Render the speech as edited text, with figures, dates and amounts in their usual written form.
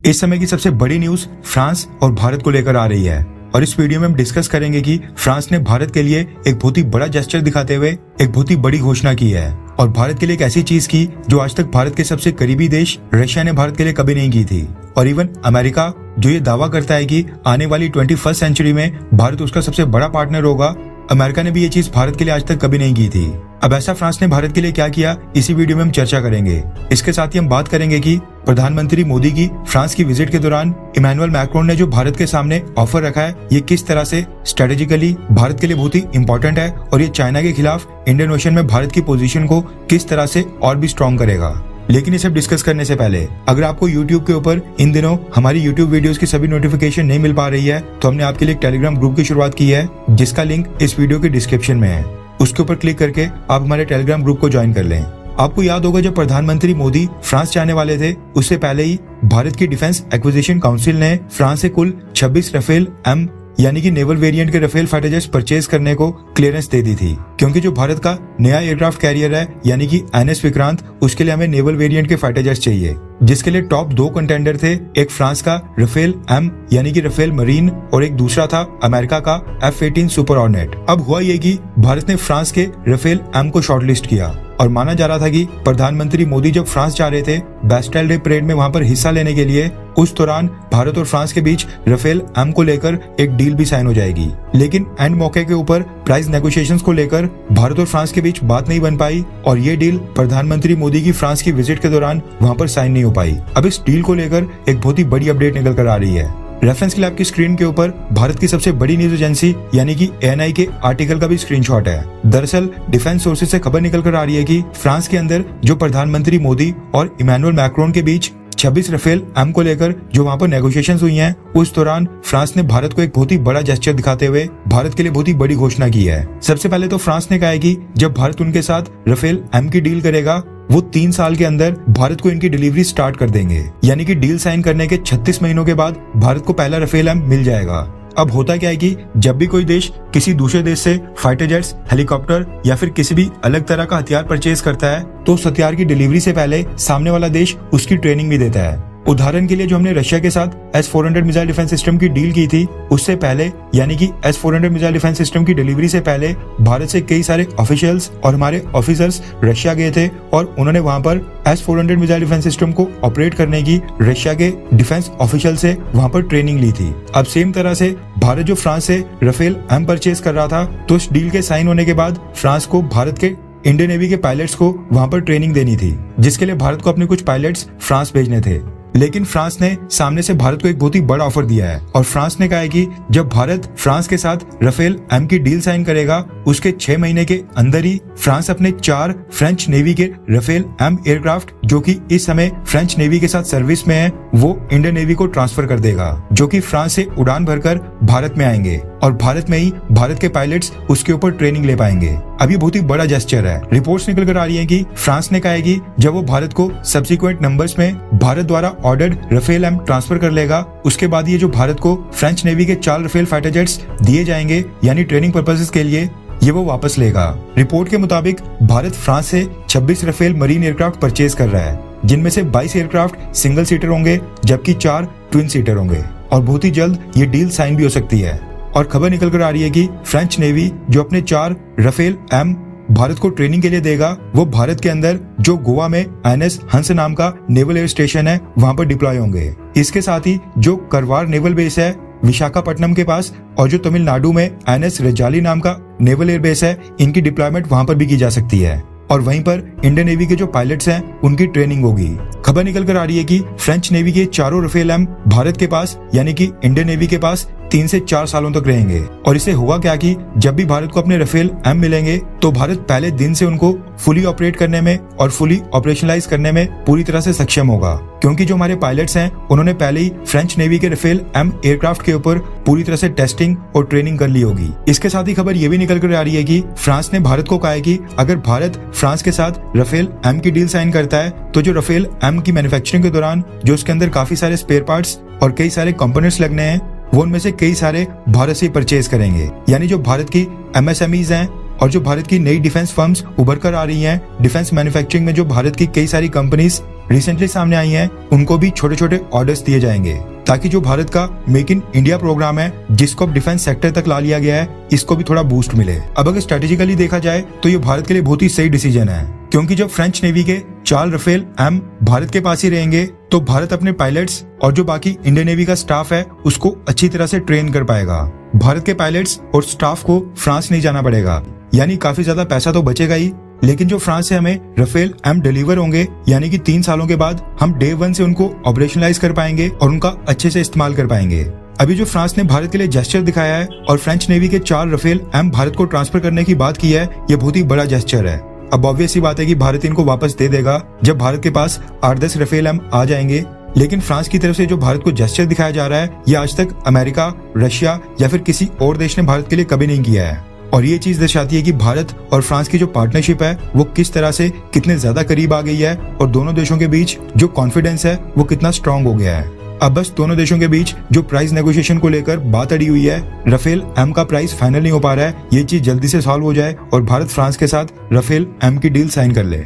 इस समय की सबसे बड़ी न्यूज फ्रांस और भारत को लेकर आ रही है और इस वीडियो में हम डिस्कस करेंगे कि फ्रांस ने भारत के लिए एक बहुत ही बड़ा जेस्चर दिखाते हुए एक बहुत ही बड़ी घोषणा की है और भारत के लिए एक ऐसी चीज की जो आज तक भारत के सबसे करीबी देश रशिया ने भारत के लिए कभी नहीं की थी। और इवन अमेरिका जो ये दावा करता है कि आने वाली 21वीं सेंचुरी में भारत उसका सबसे बड़ा पार्टनर होगा, अमेरिका ने भी ये चीज भारत के लिए आज तक कभी नहीं की थी। अब ऐसा फ्रांस ने भारत के लिए क्या किया, इसी वीडियो में हम चर्चा करेंगे। इसके साथ ही हम बात करेंगे कि प्रधानमंत्री मोदी की फ्रांस की विजिट के दौरान इमैनुअल मैक्रोन ने जो भारत के सामने ऑफर रखा है, ये किस तरह से स्ट्रेटेजिकली भारत के लिए बहुत ही इंपॉर्टेंट है और ये चाइना के खिलाफ इंडियन ओशन में भारत की पोजीशन को किस तरह से और भी स्ट्रॉन्ग करेगा। लेकिन इसे डिस्कस करने से पहले अगर आपको YouTube के ऊपर इन दिनों हमारी YouTube वीडियोस की सभी नोटिफिकेशन नहीं मिल पा रही है तो हमने आपके लिए एक टेलीग्राम ग्रुप की शुरुआत की है जिसका लिंक इस वीडियो के डिस्क्रिप्शन में है। उसके ऊपर क्लिक करके आप हमारे टेलीग्राम ग्रुप को ज्वाइन कर लें। आपको याद होगा जब प्रधानमंत्री मोदी फ्रांस जाने वाले थे उससे पहले ही भारत की डिफेंस एक्विजिशन काउंसिल ने फ्रांस से कुल 26 राफेल एम यानी कि नेवल वेरिएंट के राफेल फाइटर जेट्स परचेज करने को क्लियरेंस दे दी थी, क्योंकि जो भारत का नया एयरक्राफ्ट कैरियर है यानी कि NS विक्रांत, उसके लिए हमें नेवल वेरिएंट के फाइटर जेट्स चाहिए, जिसके लिए टॉप 2 कंटेंडर थे। एक फ्रांस का राफेल एम यानी कि राफेल मरीन और एक दूसरा था अमेरिका का F-18 सुपर हॉर्नेट। अब हुआ ये कि भारत ने फ्रांस के राफेल एम को शॉर्टलिस्ट किया और माना जा रहा था कि प्रधानमंत्री मोदी जब फ्रांस जा रहे थे बैस्टाइल डे परेड में वहां पर हिस्सा लेने के लिए, उस दौरान भारत और फ्रांस के बीच राफेल एम को लेकर एक डील भी साइन हो जाएगी। लेकिन एंड मौके के ऊपर प्राइस नेगोशिएशंस को लेकर भारत और फ्रांस के बीच बात नहीं बन पाई और ये डील प्रधानमंत्री मोदी की फ्रांस की विजिट के दौरान वहां पर साइन नहीं हो पाई। अब इस डील को लेकर एक बहुत ही बड़ी अपडेट निकल कर आ रही है। रेफरेंस के लिए आपकी स्क्रीन के ऊपर भारत की सबसे बड़ी न्यूज एजेंसी यानी कि ANI के आर्टिकल का भी स्क्रीनशॉट है। दरअसल डिफेंस सोर्सेज से खबर निकल कर आ रही है कि फ्रांस के अंदर जो प्रधानमंत्री मोदी और इमैनुअल मैक्रोन के बीच 26 राफेल एम को लेकर जो वहां पर नेगोशिएशंस हुई हैं, उस दौरान फ्रांस ने भारत को एक बहुत ही बड़ा जेस्चर दिखाते हुए भारत के लिए बहुत ही बड़ी घोषणा की है। सबसे पहले तो फ्रांस ने कहा है कि जब भारत उनके साथ राफेल एम की डील करेगा वो 3 साल के अंदर भारत को इनकी डिलीवरी स्टार्ट कर देंगे, यानी कि डील साइन करने के 36 महीनों के बाद भारत को पहला राफेल एम मिल जाएगा। अब होता क्या है कि जब भी कोई देश किसी दूसरे देश से फाइटर जेट्स, हेलीकॉप्टर या फिर किसी भी अलग तरह का हथियार परचेज करता है तो उस हथियार की डिलीवरी से पहले सामने वाला देश उसकी ट्रेनिंग भी देता है। उदाहरण के लिए जो हमने रशिया के साथ S-400 मिसाइल डिफेंस सिस्टम की डील की थी, उससे पहले यानी कि S-400 मिसाइल डिफेंस सिस्टम की डिलीवरी से पहले भारत से कई सारे ऑफिशियल्स और हमारे ऑफिसर्स रशिया गए थे और उन्होंने वहां पर S-400 मिसाइल डिफेंस सिस्टम को ऑपरेट करने की रशिया के डिफेंस ऑफिशियल से वहां पर ट्रेनिंग ली थी। अब सेम तरह से भारत जो फ्रांस से राफेल एम परचेज कर रहा था, तो इस डील के साइन होने के बाद फ्रांस को भारत के इंडियन नेवी के पायलट्स को वहां पर ट्रेनिंग देनी थी, जिसके लिए भारत को अपने कुछ पायलट्स फ्रांस भेजने थे। लेकिन फ्रांस ने सामने से भारत को एक बहुत ही बड़ा ऑफर दिया है और फ्रांस ने कहा है कि जब भारत फ्रांस के साथ राफेल एम की डील साइन करेगा उसके 6 महीने के अंदर ही फ्रांस अपने 4 फ्रेंच नेवी के राफेल एम एयरक्राफ्ट जो कि इस समय फ्रेंच नेवी के साथ सर्विस में है, वो इंडियन नेवी को ट्रांसफर कर देगा, जो कि फ्रांस से उड़ान भरकर भारत में आएंगे और भारत में ही भारत के पायलट्स उसके ऊपर ट्रेनिंग ले पाएंगे। अब ये बहुत ही बड़ा जेस्चर है। रिपोर्ट्स निकल कर आ रही है कि फ्रांस ने कहा है कि जब वो भारत को सब्सिक्वेंट नंबर्स में भारत द्वारा ऑर्डर्ड राफेल एम ट्रांसफर कर लेगा, उसके बाद ये जो भारत को फ्रेंच नेवी के 4 राफेल फाइटर जेट्स दिए जाएंगे यानी ट्रेनिंग पर्पसेस के लिए, ये वो वापस लेगा। रिपोर्ट के मुताबिक भारत फ्रांस से 26 राफेल मरीन एयरक्राफ्ट परचेज कर रहा है, जिनमें से 22 एयरक्राफ्ट सिंगल सीटर होंगे जबकि 4 ट्विन सीटर होंगे और बहुत ही जल्द ये डील साइन भी हो सकती है। और खबर निकल कर आ रही है कि फ्रेंच नेवी जो अपने 4 राफेल एम भारत को ट्रेनिंग के लिए देगा, वो भारत के अंदर जो गोवा में NS हंस नाम का नेवल एयर स्टेशन है वहां पर डिप्लॉय होंगे। इसके साथ ही जो करवार नेवल बेस है विशाखापट्टनम के पास और जो तमिलनाडु में NS रजाली नाम का नेवल एयर बेस है, इनकी डिप्लॉयमेंट वहां पर भी की जा सकती है और वहीं पर इंडियन नेवी के जो पायलट्स हैं उनकी ट्रेनिंग होगी। खबर निकल कर आ रही है कि फ्रेंच नेवी के 4 राफेल एम भारत के पास यानी कि इंडियन नेवी के पास 3 से 4 सालों तक रहेंगे और इससे होगा क्या कि जब भी भारत को अपने राफेल एम मिलेंगे तो भारत पहले दिन से उनको फुली ऑपरेट करने में और फुली ऑपरेशनलाइज करने में पूरी तरह से सक्षम होगा, क्योंकि जो हमारे पायलट्स हैं उन्होंने पहले ही फ्रेंच नेवी के राफेल एम एयरक्राफ्ट के ऊपर पूरी तरह से टेस्टिंग और ट्रेनिंग कर ली होगी। इसके साथ ही खबर ये भी निकल कर आ रही है कि फ्रांस ने भारत को कहा है कि अगर भारत फ्रांस के साथ राफेल एम की डील साइन करता है तो जो राफेल एम की मैन्युफैक्चरिंग के दौरान जो उसके अंदर काफी सारे स्पेयर पार्ट्स और कई सारे कंपोनेंट्स लगने हैं, वो उनमें से कई सारे भारत से परचेज करेंगे, यानी जो भारत की MSMEs हैं और जो भारत की नई डिफेंस फर्म्स उभर कर आ रही हैं, डिफेंस मैन्युफैक्चरिंग में जो भारत की कई सारी कंपनीज रिसेंटली सामने आई हैं, उनको भी छोटे छोटे ऑर्डर्स दिए जाएंगे, ताकि जो भारत का मेक इन इंडिया प्रोग्राम है, जिसको अब डिफेंस सेक्टर तक ला लिया गया है, इसको भी थोड़ा बूस्ट मिले। अब अगर स्ट्रेटेजिकली देखा जाए तो ये भारत के लिए बहुत ही सही डिसीजन है, क्योंकि जब फ्रेंच नेवी के 4 राफेल एम भारत के पास ही रहेंगे तो भारत अपने पायलट्स और जो बाकी इंडियन नेवी का स्टाफ है उसको अच्छी तरह से ट्रेन कर पाएगा। भारत के पायलट्स और स्टाफ को फ्रांस नहीं जाना पड़ेगा, यानी काफी ज्यादा पैसा तो बचेगा ही, लेकिन जो फ्रांस से हमें राफेल एम डिलीवर होंगे, यानी कि 3 सालों के बाद हम डे 1 से उनको ऑपरेशनलाइज कर पाएंगे और उनका अच्छे से इस्तेमाल कर पाएंगे। अभी जो फ्रांस ने भारत के लिए जेस्चर दिखाया है और फ्रेंच नेवी के 4 राफेल एम भारत को ट्रांसफर करने की बात की है, ये बहुत ही बड़ा जेस्चर है। अब ऑब्वियस ही बात है कि भारत इनको वापस दे देगा जब भारत के पास 8-10 राफेल एम आ जाएंगे, लेकिन फ्रांस की तरफ से जो भारत को जेस्चर दिखाया जा रहा है, ये आज तक अमेरिका, रशिया या फिर किसी और देश ने भारत के लिए कभी नहीं किया है। और ये चीज दर्शाती है कि भारत और फ्रांस की जो पार्टनरशिप है वो किस तरह से कितने ज्यादा करीब आ गई है और दोनों देशों के बीच जो कॉन्फिडेंस है वो कितना स्ट्रांग हो गया है। अब बस दोनों देशों के बीच जो प्राइस नेगोशिएशन को लेकर बात अड़ी हुई है, राफेल एम का प्राइस फाइनल नहीं हो पा रहा है, ये चीज जल्दी से सॉल्व हो जाए और भारत फ्रांस के साथ राफेल एम की डील साइन कर ले।